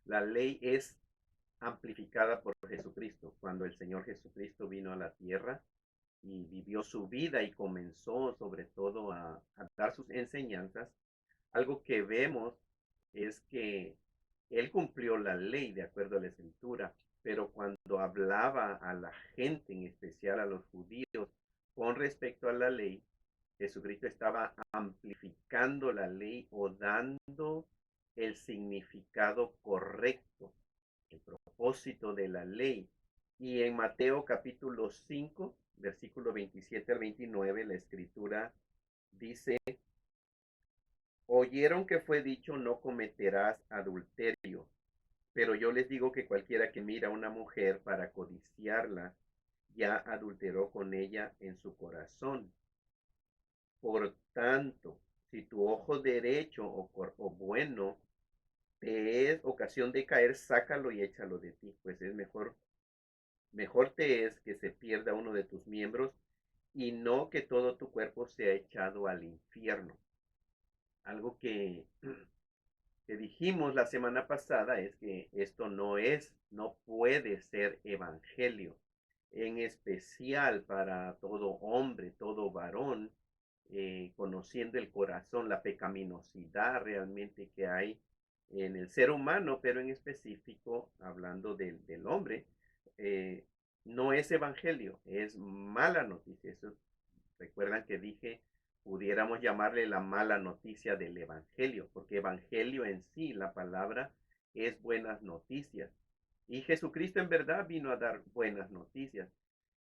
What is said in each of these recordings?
La ley es amplificada por Jesucristo. Cuando el Señor Jesucristo vino a la tierra y vivió su vida y comenzó sobre todo a dar sus enseñanzas, algo que vemos es que él cumplió la ley de acuerdo a la escritura, pero cuando hablaba a la gente, en especial a los judíos, con respecto a la ley, Jesucristo estaba amplificando la ley o dando el significado correcto, el propósito de la ley. Y en Mateo capítulo 5, versículo 27 al 29, la escritura dice: oyeron que fue dicho, no cometerás adulterio, pero yo les digo que cualquiera que mira a una mujer para codiciarla, ya adulteró con ella en su corazón. Por tanto, si tu ojo derecho o bueno te es ocasión de caer, sácalo y échalo de ti, pues es mejor te es que se pierda uno de tus miembros y no que todo tu cuerpo sea echado al infierno. Algo que dijimos la semana pasada es que esto no puede ser evangelio, en especial para todo hombre, todo varón, conociendo el corazón, la pecaminosidad realmente que hay en el ser humano, pero en específico hablando del hombre, eh, no es evangelio, es mala noticia. Eso, recuerdan que dije, pudiéramos llamarle la mala noticia del evangelio, porque evangelio en sí, la palabra, es buenas noticias. Y Jesucristo en verdad vino a dar buenas noticias,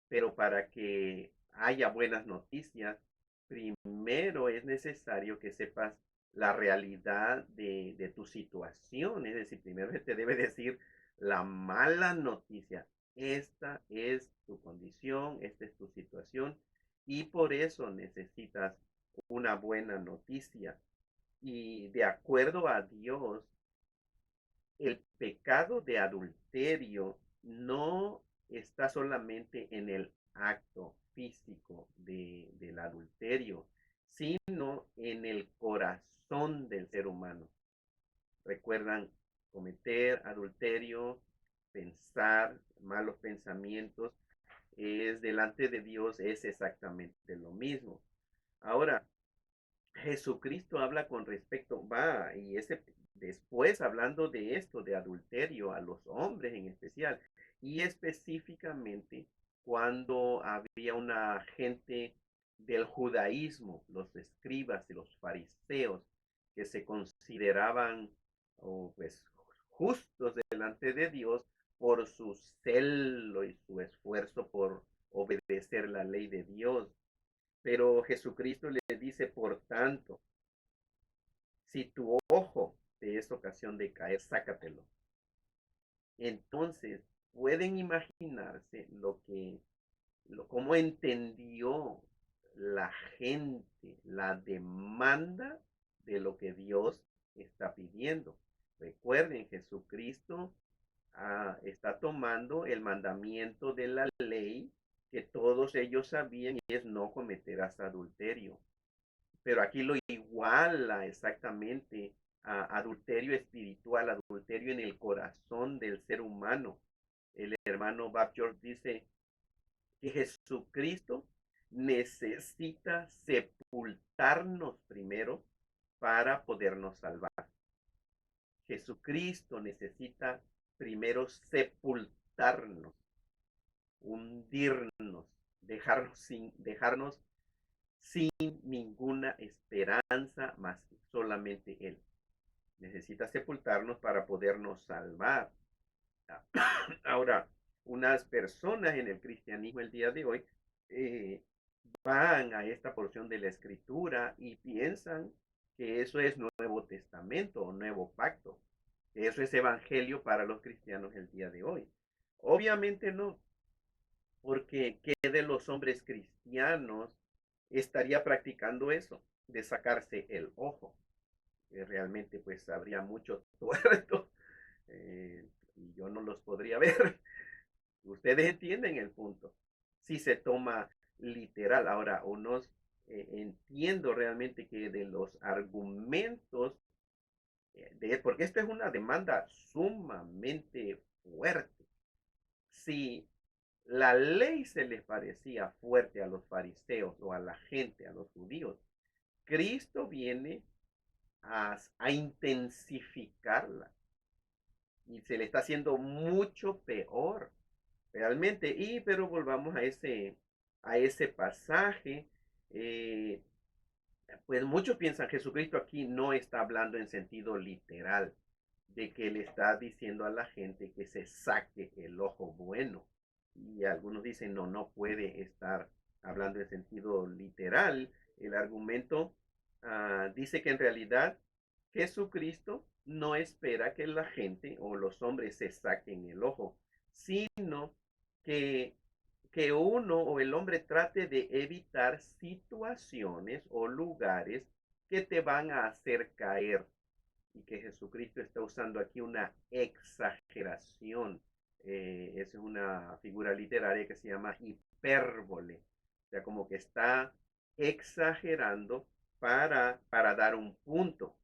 pero para que haya buenas noticias, primero es necesario que sepas la realidad de tu situación. Es decir, primero te debe decir la mala noticia. Esta es tu condición, esta es tu situación y por eso necesitas una buena noticia. Y de acuerdo a Dios, el pecado de adulterio no está solamente en el acto físico del adulterio, sino en el corazón del ser humano. Recuerdan, cometer adulterio, pensar malos pensamientos, es delante de Dios es exactamente lo mismo. Ahora, Jesucristo habla con respecto, va, y ese después hablando de esto, de adulterio a los hombres en especial, y específicamente cuando había una gente del judaísmo, los escribas y los fariseos, que se consideraban pues justos delante de Dios por su celo y su esfuerzo por obedecer la ley de Dios. Pero Jesucristo le dice, por tanto, si tu ojo te es ocasión de caer, sácatelo. Entonces, pueden imaginarse cómo entendió la gente la demanda de lo que Dios está pidiendo. Recuerden, Jesucristo está tomando el mandamiento de la ley que todos ellos sabían y es no cometerás adulterio. Pero aquí lo iguala exactamente a adulterio espiritual, adulterio en el corazón del ser humano. El hermano Bob George dice que Jesucristo necesita sepultarnos primero para podernos salvar. Jesucristo necesita primero sepultarnos, hundirnos, dejarnos sin ninguna esperanza más que solamente Él. Necesita sepultarnos para podernos salvar. Ahora, unas personas en el cristianismo el día de hoy eh, van a esta porción de la escritura y piensan que eso es Nuevo Testamento o Nuevo Pacto, que eso es evangelio para los cristianos el día de hoy. Obviamente no, porque ¿qué de los hombres cristianos estaría practicando eso, de sacarse el ojo? Realmente pues habría mucho tuerto y yo no los podría ver. Ustedes entienden el punto. Si se toma literal, ahora unos entiendo realmente que de los argumentos porque esta es una demanda sumamente fuerte. Si la ley se les parecía fuerte a los fariseos o a la gente, a los judíos, Cristo viene a intensificarla y se le está haciendo mucho peor realmente. Pero volvamos a ese pasaje. eh, pues muchos piensan Jesucristo aquí no está hablando en sentido literal, de que le está diciendo a la gente que se saque el ojo bueno. Y algunos dicen, no, no puede estar hablando en sentido literal. El argumento dice que en realidad Jesucristo no espera que la gente o los hombres se saquen el ojo, sino que, que uno o el hombre trate de evitar situaciones o lugares que te van a hacer caer, y que Jesucristo está usando aquí una exageración. Es una figura literaria que se llama hipérbole, o sea, como que está exagerando para dar un punto.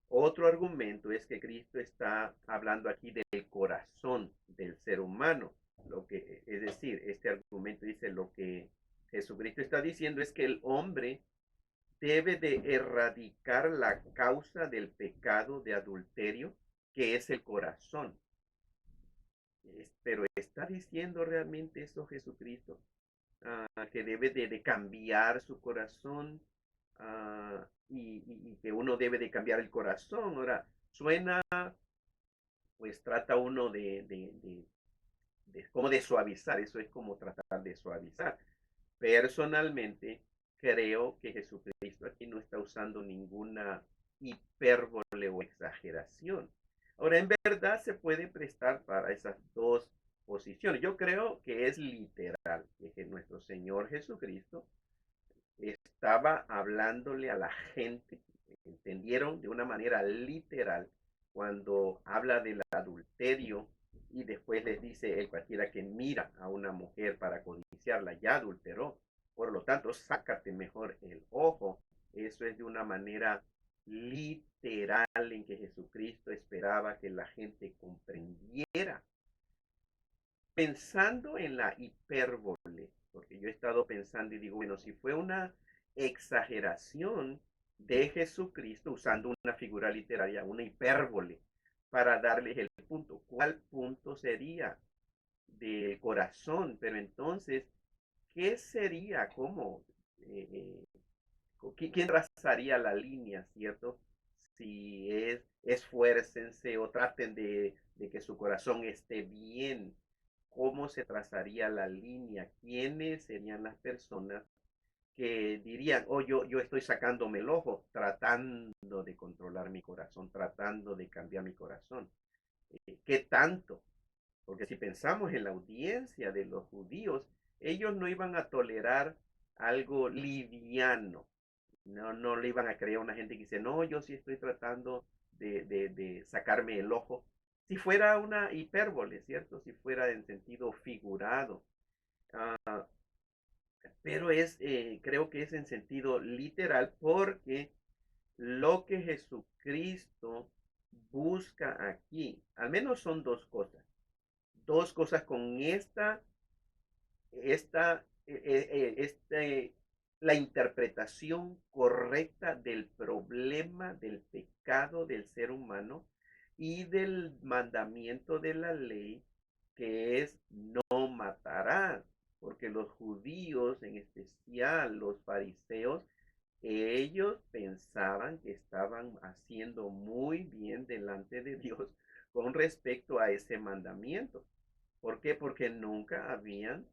Otro argumento es que Cristo está hablando aquí del corazón del ser humano. Es decir, este argumento dice lo que Jesucristo está diciendo es que el hombre debe de erradicar la causa del pecado de adulterio, que es el corazón. Pero ¿está diciendo realmente eso Jesucristo? Que debe de cambiar su corazón, y que uno debe de cambiar el corazón. Ahora, suena, pues trata uno como de suavizar, eso es como tratar de suavizar. Personalmente, creo que Jesucristo aquí no está usando ninguna hipérbole o exageración. Ahora, en verdad se puede prestar para esas dos posiciones. Yo creo que es literal, que nuestro Señor Jesucristo estaba hablándole a la gente, entendieron de una manera literal cuando habla del adulterio y después les dice el cualquiera que mira a una mujer para codiciarla ya adulteró, por lo tanto sácate mejor el ojo. Eso es de una manera literal en que Jesucristo esperaba que la gente comprendiera. Pensando en la hipérbole, porque yo he estado pensando y digo, bueno, si fue una exageración de Jesucristo usando una figura literaria, una hipérbole, para darles el punto, ¿cuál punto sería del corazón? Pero entonces, ¿qué sería? ¿Cómo? ¿Quién trazaría la línea, cierto? Si esfuércense o traten de que su corazón esté bien, ¿cómo se trazaría la línea? ¿Quiénes serían las personas que dirían, oh, yo estoy sacándome el ojo, tratando de controlar mi corazón, tratando de cambiar mi corazón? ¿Qué tanto? Porque si pensamos en la audiencia de los judíos, ellos no iban a tolerar algo liviano. No, no le iban a creer a una gente que dice, no, yo sí estoy tratando de sacarme el ojo. Si fuera una hipérbole, ¿cierto? Si fuera en sentido figurado. Ah, pero creo que es en sentido literal, porque lo que Jesucristo busca aquí, al menos son dos cosas. Dos cosas con la interpretación correcta del problema del pecado del ser humano y del mandamiento de la ley, que es no matarás, porque los judíos, en especial los fariseos, ellos pensaban que estaban haciendo muy bien delante de Dios con respecto a ese mandamiento. ¿Por qué? Porque nunca habían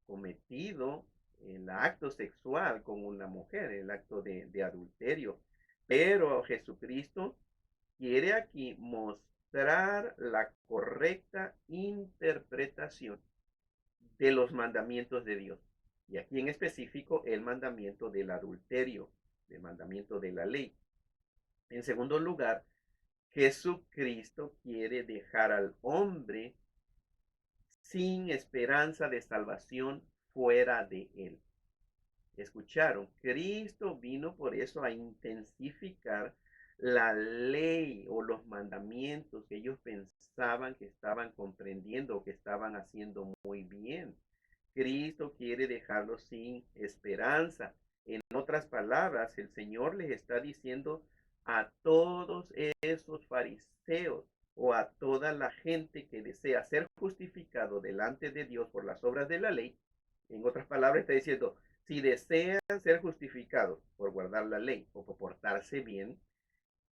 cometido el acto sexual con una mujer, el acto de adulterio. Pero Jesucristo quiere aquí mostrar la correcta interpretación de los mandamientos de Dios. Y aquí en específico el mandamiento del adulterio, el mandamiento de la ley. En segundo lugar, Jesucristo quiere dejar al hombre sin esperanza de salvación fuera de él. ¿Escucharon? Cristo vino por eso a intensificar la ley o los mandamientos que ellos pensaban que estaban comprendiendo o que estaban haciendo muy bien. Cristo quiere dejarlos sin esperanza. En otras palabras, el Señor les está diciendo a todos esos fariseos o a toda la gente que desea ser justificado delante de Dios por las obras de la ley. En otras palabras, está diciendo, si desean ser justificados por guardar la ley o por portarse bien,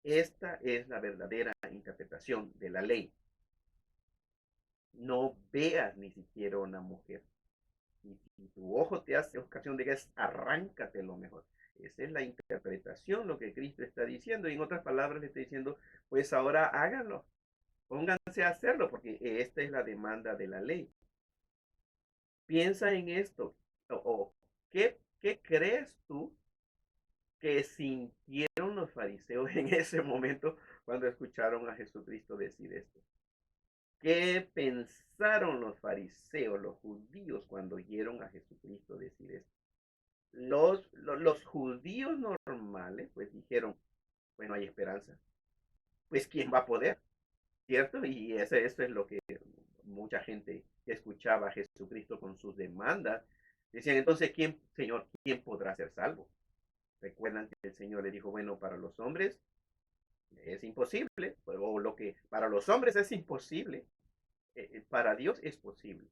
esta es la verdadera interpretación de la ley. No veas ni siquiera una mujer. Y si tu ojo te hace ocasión de gas, arráncate lo mejor. Esa es la interpretación, lo que Cristo está diciendo. Y en otras palabras le está diciendo, pues ahora háganlo. Pónganse a hacerlo, porque esta es la demanda de la ley. Piensa en esto. O ¿qué crees tú que sintieron los fariseos en ese momento cuando escucharon a Jesucristo decir esto? ¿Qué pensaron los fariseos, los judíos, cuando oyeron a Jesucristo decir esto? Los judíos normales, pues dijeron, bueno, hay esperanza. Pues ¿quién va a poder? ¿Cierto? Y eso es lo que mucha gente que escuchaba a Jesucristo con sus demandas, decían, entonces, ¿quién, Señor, quién podrá ser salvo? Recuerdan que el Señor le dijo, bueno, para los hombres es imposible, o lo que para los hombres es imposible, para Dios es posible.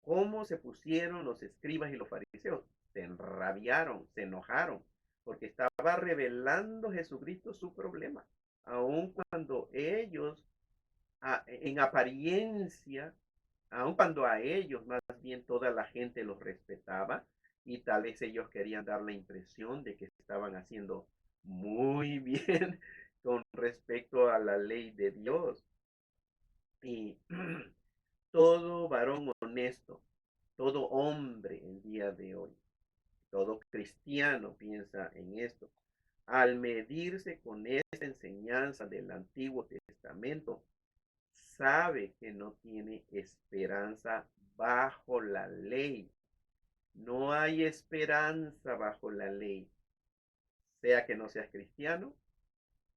¿Cómo se pusieron los escribas y los fariseos? Se enrabiaron, se enojaron, porque estaba revelando Jesucristo su problema, aun cuando ellos, en apariencia, aun cuando a ellos más bien toda la gente los respetaba, y tal vez ellos querían dar la impresión de que estaban haciendo muy bien con respecto a la ley de Dios. Y todo varón honesto, todo hombre el día de hoy, todo cristiano piensa en esto. Al medirse con esta enseñanza del Antiguo Testamento, sabe que no tiene esperanza bajo la ley. No hay esperanza bajo la ley. Sea que no seas cristiano,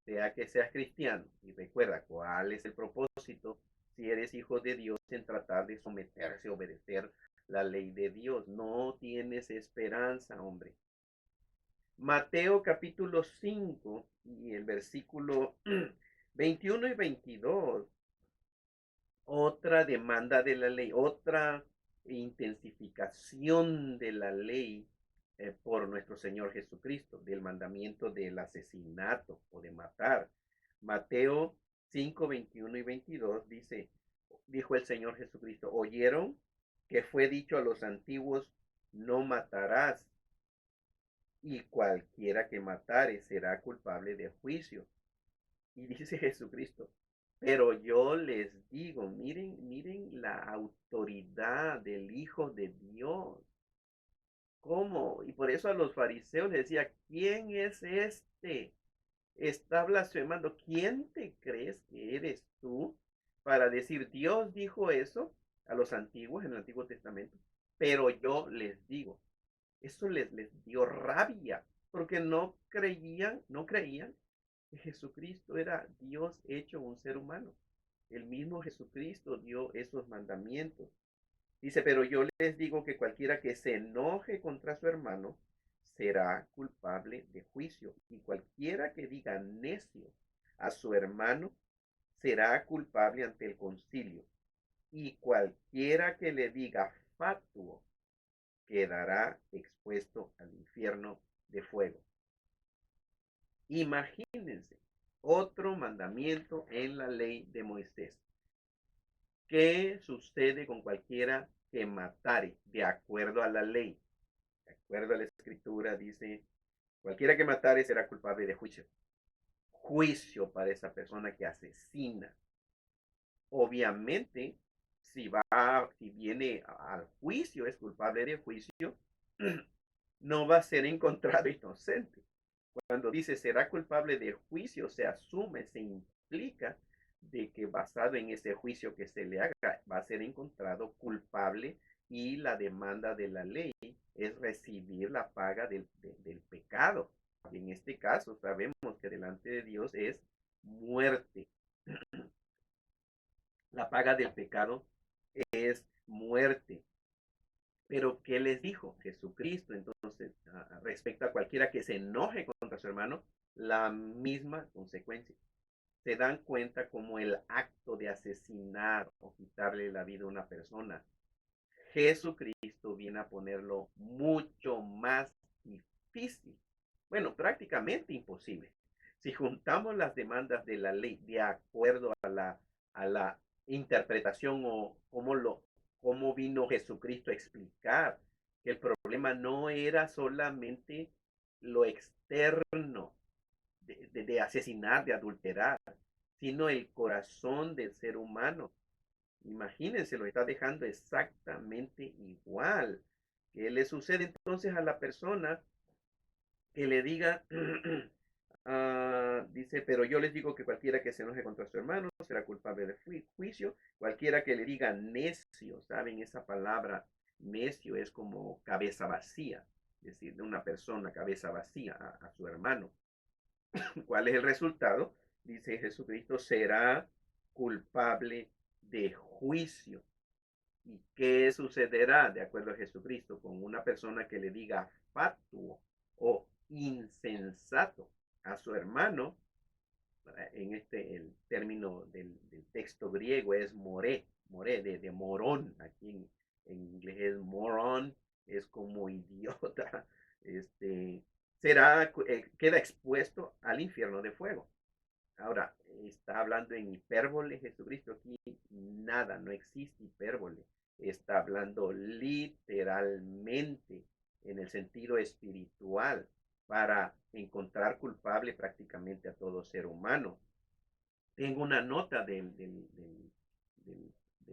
sea que seas cristiano. Y recuerda cuál es el propósito si eres hijo de Dios en tratar de someterse, obedecer la ley de Dios. No tienes esperanza, hombre. Mateo capítulo 5 y el versículo 21 y 22. Otra demanda de la ley, otra intensificación de la ley por nuestro Señor Jesucristo, del mandamiento del asesinato o de matar. Mateo 5, 21 y 22 dice, dijo el Señor Jesucristo, oyeron que fue dicho a los antiguos, no matarás, y cualquiera que matare será culpable de juicio. Y dice Jesucristo, pero yo les digo, miren la autoridad del Hijo de Dios. ¿Cómo? Y por eso a los fariseos les decía, ¿quién es este? Está blasfemando. ¿Quién te crees que eres tú para decir, Dios dijo eso a los antiguos en el Antiguo Testamento? Pero yo les digo, eso les dio rabia, porque no creían que Jesucristo era Dios hecho un ser humano. El mismo Jesucristo dio esos mandamientos. Dice, pero yo les digo que cualquiera que se enoje contra su hermano será culpable de juicio. Y cualquiera que diga necio a su hermano será culpable ante el concilio. Y cualquiera que le diga fatuo quedará expuesto al infierno de fuego. Imagínense otro mandamiento en la ley de Moisés. ¿Qué sucede con cualquiera que matare de acuerdo a la ley? De acuerdo a la escritura dice, cualquiera que matare será culpable de juicio. Juicio para esa persona que asesina. Obviamente, si viene al juicio, es culpable de juicio, no va a ser encontrado inocente. Cuando dice será culpable de juicio, se asume, se implica de que basado en ese juicio que se le haga, va a ser encontrado culpable y la demanda de la ley es recibir la paga del pecado. En este caso sabemos que delante de Dios es muerte. La paga del pecado es muerte. Pero ¿qué les dijo Jesucristo? Entonces, respecto a cualquiera que se enoje contra su hermano, la misma consecuencia. Se dan cuenta como el acto de asesinar o quitarle la vida a una persona, Jesucristo viene a ponerlo mucho más difícil. Bueno, prácticamente imposible. Si juntamos las demandas de la ley de acuerdo a la interpretación o cómo vino Jesucristo a explicar que el problema no era solamente lo externo de asesinar, de adulterar, sino el corazón del ser humano. Imagínense, lo está dejando exactamente igual. ¿Qué le sucede entonces a la persona que le diga, dice, pero yo les digo que cualquiera que se enoje contra su hermano será culpable de juicio? Cualquiera que le diga necio, ¿saben? Esa palabra necio es como cabeza vacía, es decir, de una persona cabeza vacía a su hermano. ¿Cuál es el resultado? Dice Jesucristo, será culpable de juicio. ¿Y qué sucederá, de acuerdo a Jesucristo, con una persona que le diga fatuo o insensato a su hermano? En el término del texto griego es moré de morón. Aquí en inglés es moron, es como idiota. Este, queda expuesto al infierno de fuego. Ahora, está hablando en hipérbole Jesucristo aquí, nada, no existe hipérbole. Está hablando literalmente en el sentido espiritual para encontrar culpable prácticamente a todo ser humano. Tengo una nota del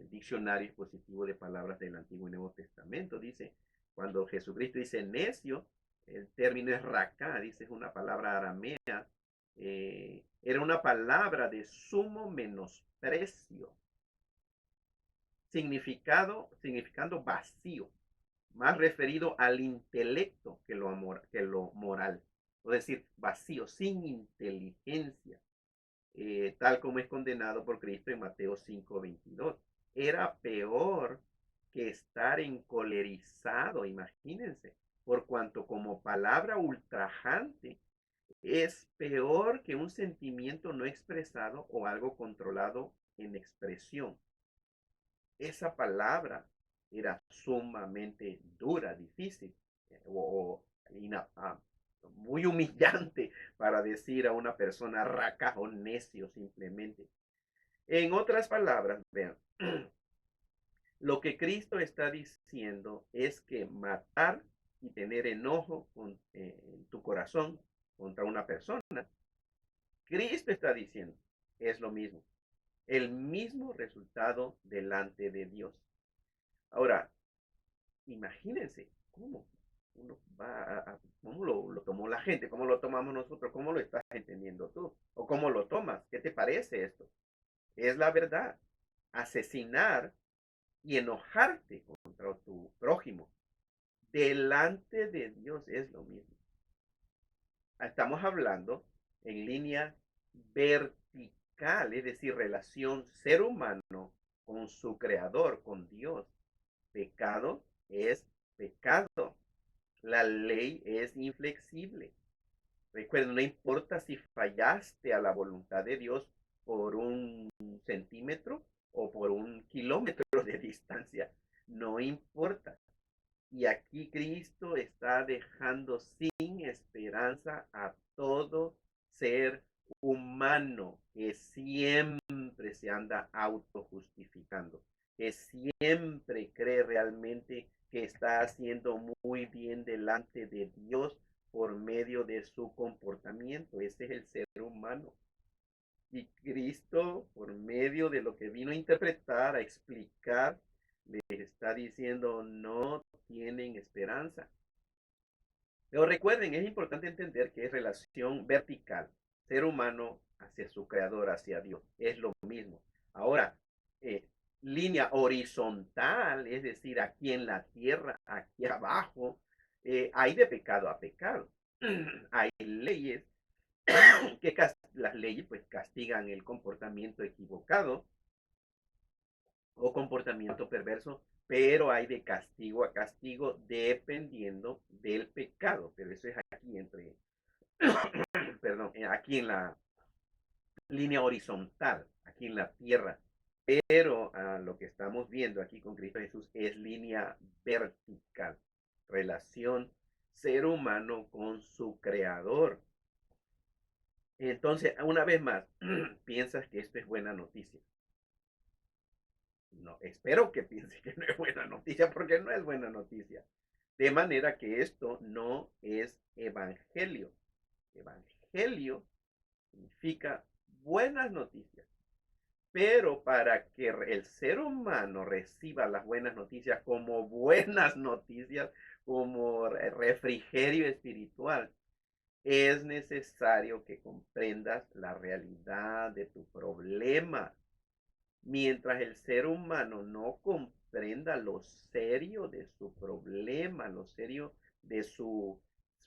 diccionario expositivo de palabras del Antiguo y Nuevo Testamento. Dice, cuando Jesucristo dice necio, el término es raca, dice, es una palabra aramea, era una palabra de sumo menosprecio, significando vacío, más referido al intelecto que lo moral, es decir, vacío, sin inteligencia, tal como es condenado por Cristo en Mateo 5:22. Era peor que estar encolerizado, imagínense, por cuanto como palabra ultrajante es peor que un sentimiento no expresado o algo controlado en expresión. Esa palabra era sumamente dura, difícil o muy humillante para decir a una persona raca o necio simplemente. En otras palabras, vean, lo que Cristo está diciendo es que matar y tener enojo en tu corazón contra una persona, Cristo está diciendo, es lo mismo, el mismo resultado delante de Dios. Ahora, imagínense cómo uno cómo lo tomó la gente, cómo lo tomamos nosotros, cómo lo estás entendiendo tú, o cómo lo tomas, ¿qué te parece esto? Es la verdad. Asesinar y enojarte contra tu prójimo delante de Dios es lo mismo. Estamos hablando en línea vertical, es decir, relación ser humano con su creador, con Dios. Pecado es pecado. La ley es inflexible. Recuerden, no importa si fallaste a la voluntad de Dios por un centímetro o por un kilómetro de distancia, no importa. Y aquí Cristo está dejando sin esperanza a todo ser humano que siempre se anda autojustificando, que siempre cree realmente que está haciendo muy bien delante de Dios por medio de su comportamiento. Ese es el ser humano. Y Cristo, por medio de lo que vino a interpretar, a explicar, les está diciendo, no tienen esperanza. Pero recuerden, es importante entender que es relación vertical, ser humano hacia su creador, hacia Dios, es lo mismo. Ahora, línea horizontal, es decir, aquí en la tierra, aquí abajo, hay de pecado a pecado. hay leyes las leyes pues castigan el comportamiento equivocado o comportamiento perverso, pero hay de castigo a castigo dependiendo del pecado. Pero eso es aquí entre, perdón, aquí en la línea horizontal, aquí en la tierra. Pero lo que estamos viendo aquí con Cristo Jesús es línea vertical, relación ser humano con su creador. Entonces, una vez más, piensas que esto es buena noticia. No, espero que piense que no es buena noticia, porque no es buena noticia. De manera que esto no es evangelio. Evangelio significa buenas noticias. Pero para que el ser humano reciba las buenas noticias como buenas noticias, como refrigerio espiritual, es necesario que comprendas la realidad de tu problema. Mientras el ser humano no comprenda lo serio de su problema, lo serio de su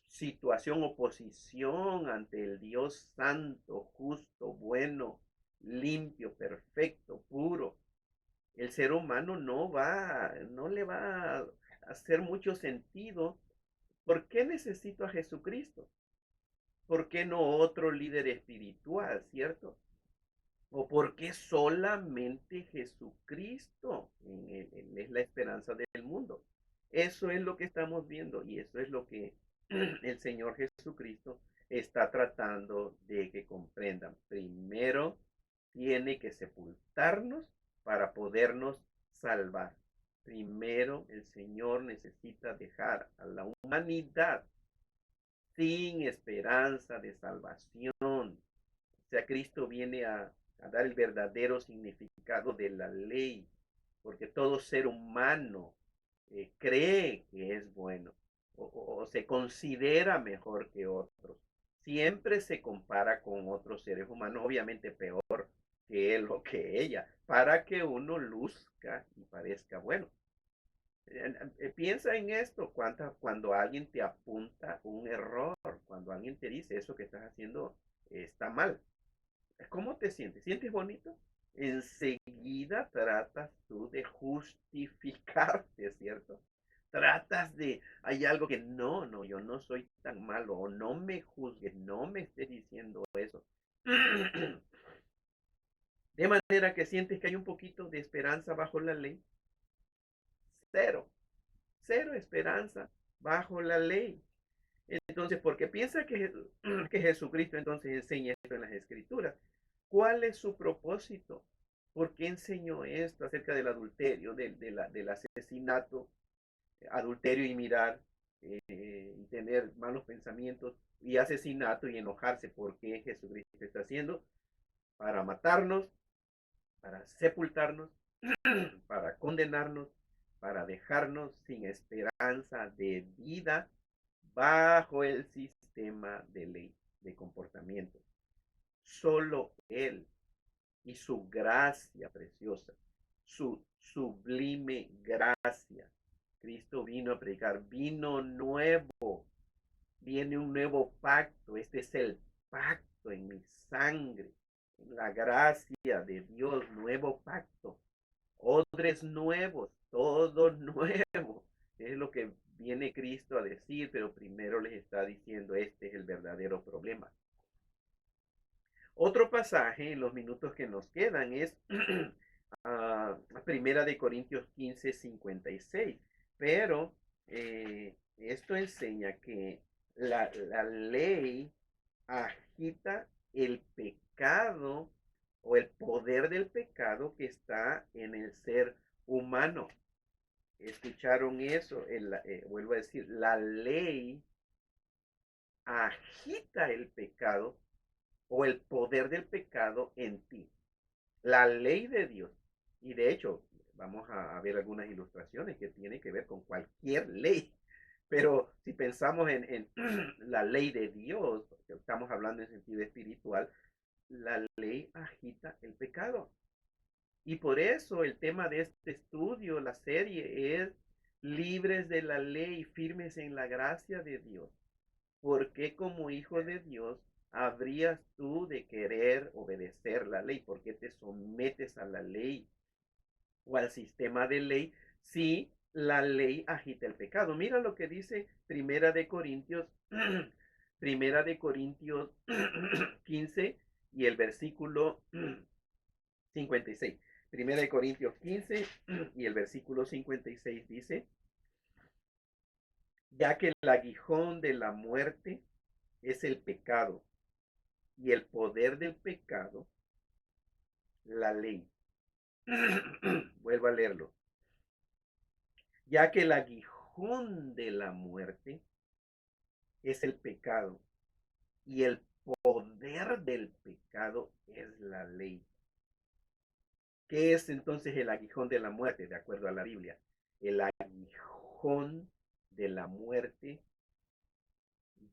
situación o posición ante el Dios santo, justo, bueno, limpio, perfecto, puro, el ser humano no le va a hacer mucho sentido. ¿Por qué necesito a Jesucristo? ¿Por qué no otro líder espiritual, cierto? ¿O por qué solamente Jesucristo? Él es la esperanza del mundo. Eso es lo que estamos viendo y eso es lo que el Señor Jesucristo está tratando de que comprendan. Primero tiene que sepultarnos para podernos salvar. Primero el Señor necesita dejar a la humanidad sin esperanza de salvación. O sea, Cristo viene a dar el verdadero significado de la ley, porque todo ser humano cree que es bueno o se considera mejor que otros. Siempre se compara con otros seres humanos, obviamente peor que él o que ella, para que uno luzca y parezca bueno. Piensa en esto cuando alguien te apunta un error, cuando alguien te dice eso que estás haciendo está mal. ¿Cómo te sientes? ¿Sientes bonito? Enseguida tratas tú de justificarte, ¿cierto? Hay algo que no, yo no soy tan malo, o no me juzgues, no me estés diciendo eso. De manera que sientes que hay un poquito de esperanza bajo la ley. Cero, cero esperanza bajo la ley. Entonces, porque piensa que Jesucristo entonces enseña esto en las Escrituras. ¿Cuál es su propósito? ¿Por qué enseñó esto acerca del adulterio, del asesinato, adulterio y mirar, y tener malos pensamientos y asesinato y enojarse? ¿Por qué Jesucristo está haciendo? Para matarnos, para sepultarnos, para condenarnos, para dejarnos sin esperanza de vida bajo el sistema de ley de comportamiento. Solo Él y su gracia preciosa, su sublime gracia. Cristo vino a predicar, vino nuevo, viene un nuevo pacto. Este es el pacto en mi sangre, en la gracia de Dios, nuevo pacto. Odres nuevos, todo nuevo. Es lo que viene Cristo a decir, pero primero les está diciendo, este es el verdadero problema. Otro pasaje en los minutos que nos quedan es Primera de Corintios 15:56. Pero esto enseña que la ley agita el pecado o el poder del pecado que está en el ser humano. ¿Escucharon eso? Vuelvo a decir, la ley agita el pecado o el poder del pecado en ti. La ley de Dios. Y de hecho, vamos a ver algunas ilustraciones que tienen que ver con cualquier ley. Pero si pensamos en la ley de Dios, porque estamos hablando en sentido espiritual, la ley agita el pecado. Y por eso el tema de este estudio, la serie, es libres de la ley, firmes en la gracia de Dios. ¿por qué como hijo de Dios habrías tú de querer obedecer la ley? ¿Por qué te sometes a la ley o al sistema de ley si la ley agita el pecado? Mira lo que dice Primera de Corintios, Primera de Corintios 15 y el versículo 56. Primera de Corintios 15 y el versículo 56 dice, ya que el aguijón de la muerte es el pecado y el poder del pecado, la ley. Vuelvo a leerlo. Ya que el aguijón de la muerte es el pecado y el poder del pecado es la ley. ¿Qué es entonces el aguijón de la muerte, de acuerdo a la Biblia? El aguijón de la muerte,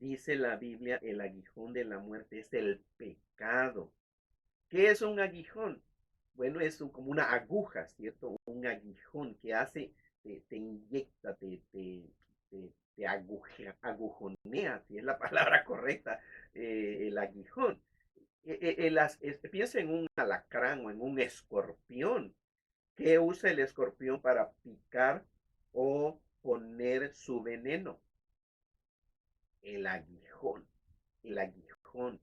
dice la Biblia, el aguijón de la muerte es el pecado. ¿Qué es un aguijón? Bueno, es como una aguja, ¿cierto? Un aguijón que hace, te inyecta, te agujonea, si es la palabra correcta, el aguijón. Piensa en un alacrán o en un escorpión. ¿Qué usa el escorpión para picar o poner su veneno? El aguijón, el aguijón.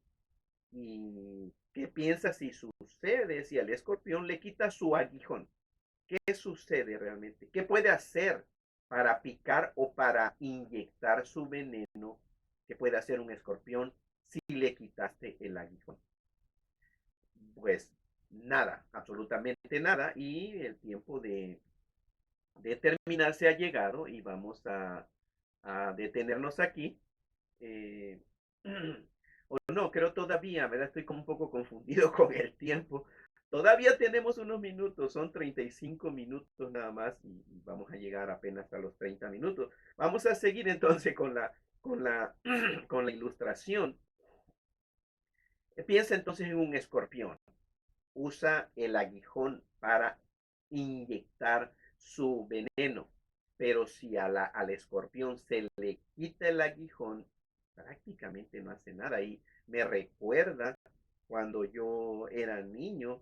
¿Y qué piensa si sucede si al escorpión le quita su aguijón? ¿Qué sucede realmente? ¿Qué puede hacer para picar o para inyectar su veneno que puede hacer un escorpión si le quitaste el aguijón? Pues nada, absolutamente nada. Y el tiempo de terminar se ha llegado y vamos a detenernos aquí. Eh, o no, creo todavía, ¿verdad? Estoy como un poco confundido con el tiempo. Todavía tenemos unos minutos, son 35 minutos nada más y vamos a llegar apenas a los 30 minutos. Vamos a seguir entonces con la ilustración. Piensa entonces en un escorpión. Usa el aguijón para inyectar su veneno. Pero si al escorpión se le quita el aguijón, prácticamente no hace nada. Y me recuerda cuando yo era niño,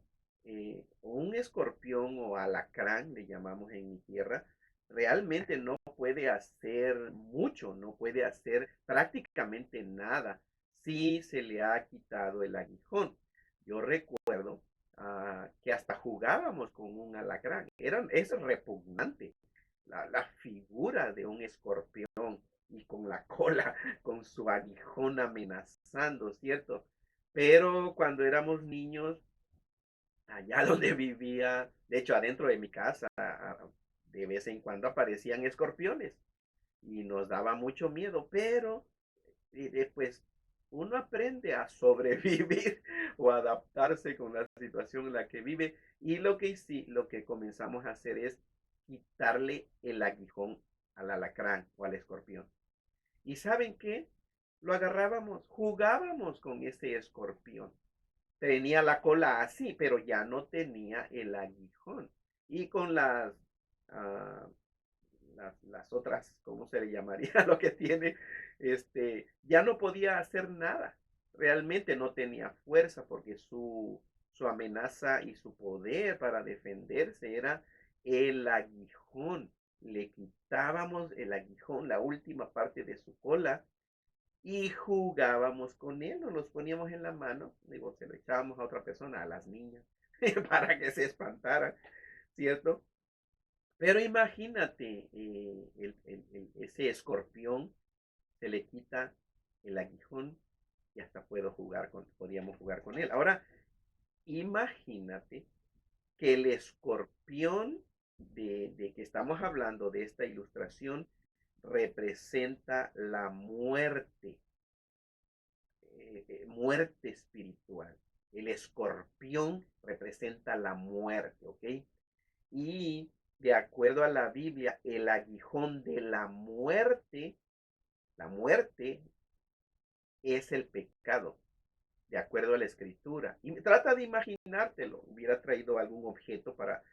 un escorpión o alacrán, le llamamos en mi tierra, realmente no puede hacer mucho, no puede hacer prácticamente nada si se le ha quitado el aguijón. Yo recuerdo que hasta jugábamos con un alacrán. Es repugnante la figura de un escorpión y con la cola, con su aguijón amenazando, ¿cierto? Pero cuando éramos niños, allá donde vivía, de hecho adentro de mi casa, de vez en cuando aparecían escorpiones y nos daba mucho miedo, pero después uno aprende a sobrevivir o adaptarse con la situación en la que vive y lo que comenzamos a hacer es quitarle el aguijón al alacrán o al escorpión. ¿Y saben qué? Lo agarrábamos, jugábamos con ese escorpión. Tenía la cola así, pero ya no tenía el aguijón. Y con ah, las otras, ¿cómo se le llamaría? Lo que tiene, ya no podía hacer nada. Realmente no tenía fuerza porque su amenaza y su poder para defenderse era el aguijón. Le quitábamos el aguijón, la última parte de su cola, y jugábamos con él, nos los poníamos en la mano, digo, se lo echábamos a otra persona, a las niñas, para que se espantaran, ¿cierto? Pero imagínate, ese escorpión se le quita el aguijón y hasta podíamos jugar con él. Ahora, imagínate que el escorpión de que estamos hablando de esta ilustración representa la muerte, muerte espiritual. El escorpión representa la muerte, ¿ok? Y de acuerdo a la Biblia, el aguijón de la muerte es el pecado, de acuerdo a la escritura. Y trata de imaginártelo. Hubiera traído algún objeto para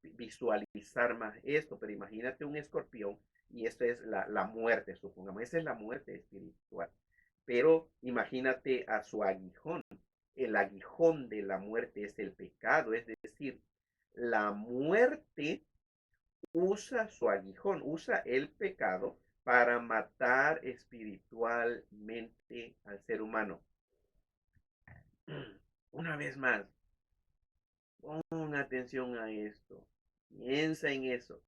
visualizar más esto, pero imagínate un escorpión y esto es la muerte, supongamos, esa es la muerte espiritual. Pero imagínate a su aguijón. El aguijón de la muerte es el pecado, es decir, la muerte usa su aguijón, usa el pecado para matar espiritualmente al ser humano. Una vez más, pon atención a esto, piensa en eso.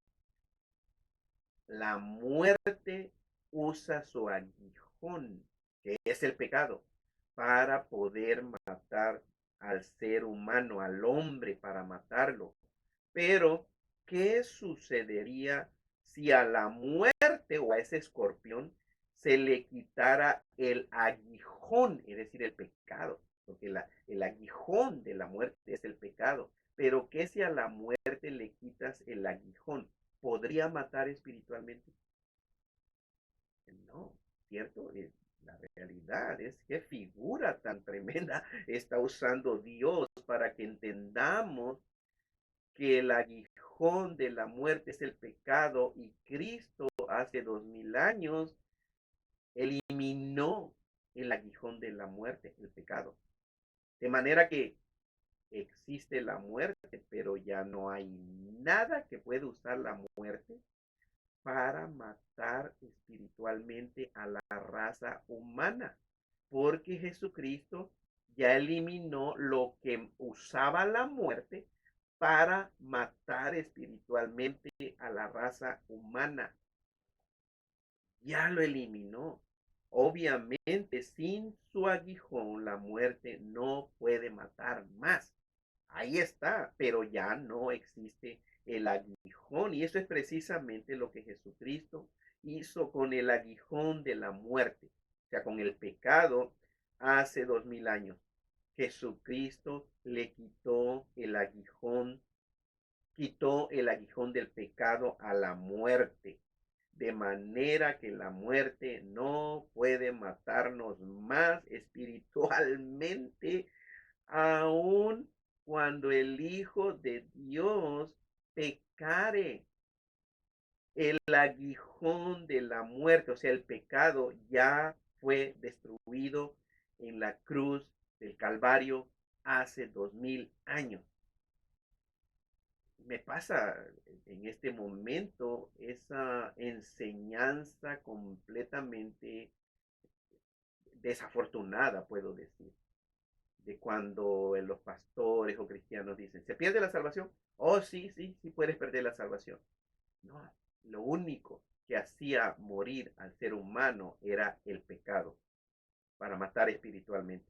La muerte usa su aguijón, que es el pecado, para poder matar al ser humano, al hombre, para matarlo. Pero, ¿qué sucedería si a la muerte o a ese escorpión se le quitara el aguijón, es decir, el pecado? Porque el aguijón de la muerte es el pecado. Pero, ¿qué si a la muerte le quitas el aguijón? ¿Podría matar espiritualmente? No, ¿cierto? La realidad es que figura tan tremenda está usando Dios para que entendamos que el aguijón de la muerte es el pecado y Cristo hace 2000 años eliminó el aguijón de la muerte, el pecado. De manera que existe la muerte, pero ya no hay nada que pueda usar la muerte para matar espiritualmente a la raza humana, porque Jesucristo ya eliminó lo que usaba la muerte para matar espiritualmente a la raza humana. Ya lo eliminó. Obviamente, sin su aguijón, la muerte no puede matar más. Ahí está, pero ya no existe el aguijón. Y eso es precisamente lo que Jesucristo hizo con el aguijón de la muerte, o sea, con el pecado hace 2000 años. Jesucristo le quitó el aguijón del pecado a la muerte, de manera que la muerte no puede matarnos más espiritualmente, aun cuando el Hijo de Dios pecare. El aguijón de la muerte, o sea, el pecado ya fue destruido en la cruz del Calvario hace 2000 años. Me pasa en este momento esa enseñanza completamente desafortunada, puedo decir, de cuando los pastores o cristianos dicen, ¿se pierde la salvación? Oh, sí, sí, sí puedes perder la salvación. No, lo único que hacía morir al ser humano era el pecado para matar espiritualmente.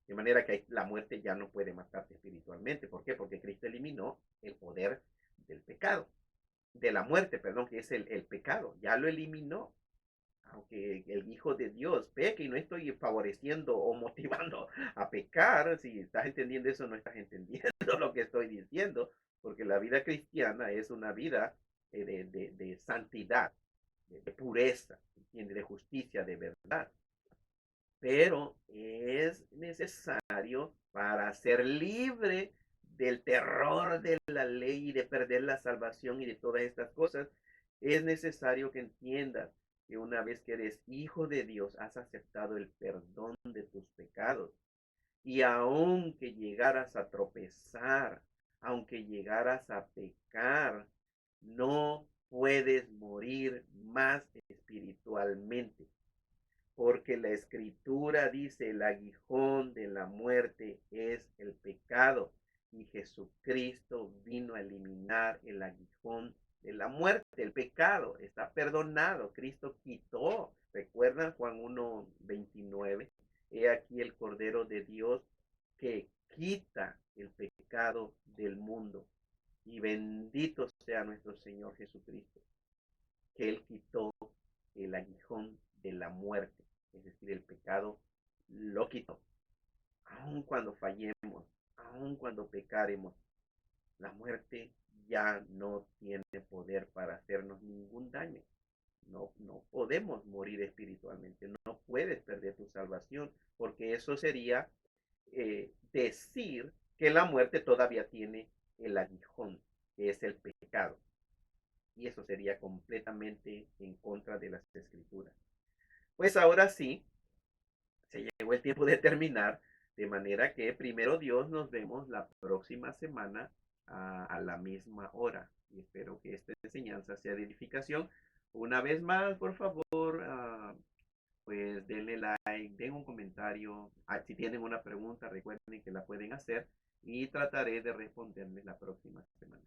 De manera que la muerte ya no puede matarte espiritualmente. ¿Por qué? Porque Cristo eliminó el poder del pecado, de la muerte, perdón, que es el pecado. Ya lo eliminó. Aunque el Hijo de Dios peque, y no estoy favoreciendo o motivando a pecar, si estás entendiendo eso, no estás entendiendo lo que estoy diciendo, porque la vida cristiana es una vida de santidad, de pureza, de justicia, de verdad. Pero es necesario para ser libre del terror de la ley y de perder la salvación y de todas estas cosas, es necesario que entiendas que una vez que eres hijo de Dios, has aceptado el perdón de tus pecados. Y aunque llegaras a tropezar, aunque llegaras a pecar, no puedes morir más espiritualmente, porque la escritura dice, el aguijón de la muerte es el pecado, y Jesucristo vino a eliminar el aguijón de la muerte. El pecado está perdonado, Cristo quitó. ¿Recuerdan Juan 1:29? He aquí el Cordero de Dios que quita el pecado del mundo. Y bendito sea nuestro Señor Jesucristo, que Él quitó el aguijón de la muerte, es decir, el pecado lo quitó. Aun cuando fallemos, aun cuando pecaremos, la muerte ya no tiene poder para hacernos ningún daño. No podemos morir espiritualmente, no puedes perder tu salvación, porque eso sería decir que la muerte todavía tiene el aguijón, que es el pecado. y eso sería completamente en contra de las escrituras. Pues ahora sí, se llegó el tiempo de terminar, de manera que primero Dios nos vemos la próxima semana a la misma hora. Y espero que esta enseñanza sea de edificación. Una vez más, por favor, pues denle like, den un comentario. Si tienen una pregunta, recuerden que la pueden hacer y trataré de responderles la próxima semana.